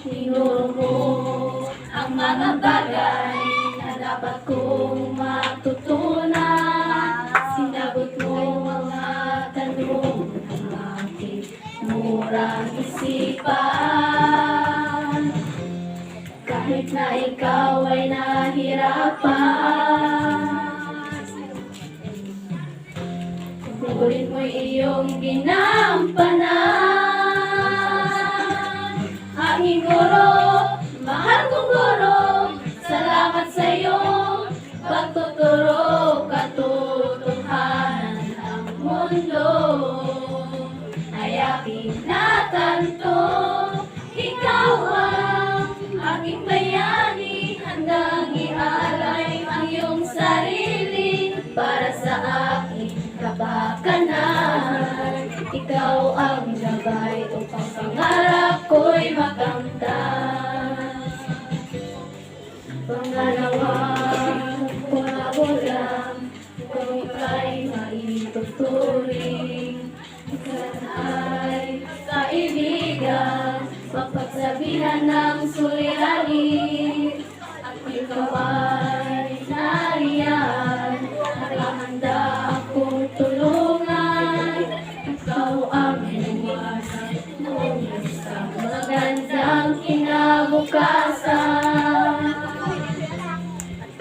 Tinuro mo ang mga bagay na dapat kong matutunan. Sinagot mo mga tanong ng aking murang isipan. Kahit na ikaw ay nahirapan, tugurin mo iyong ginampanan. Aking guro, mahal kong guro, salamat sa iyong pagtuturo. Katotohanan ng mundo ay aking natanto. Ikaw ang aking bayani, handang ialay ang iyong sarili para sa aking kapakanan. Ikaw ang gabay upang pangarap ko'y makamtan. Pangalawa, wala kung ika'y maituturing. Ika'y kaibigan, mapagsabihan ng suliranin. At ikaw ay nariyan, nakahanda akong tulungan. Ikaw ang iwasan mong isang magandang kinabukasan.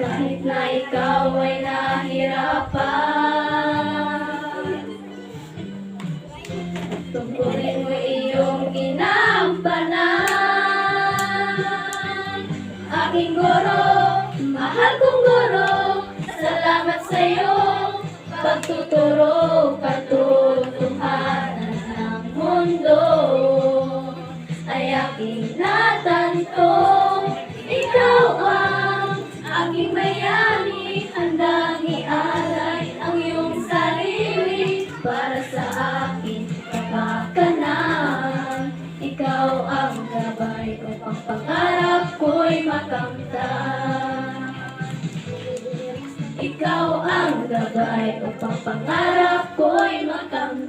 Kahit na ikaw ay nahirapan, tungkulin mo iyong ginampanan. Aking guro, mahal kong guro, salamat sa iyong pagtuturo. Katotohanan ng mundo ay aking natanto. Ikaw ang aking bayani, handang ialay ang iyong sarili para sa aking kapakanan. Ikaw ang gabay upang pangarap ko'y makamtan. Ikaw ang gabay upang pangarap ko'y makamtan.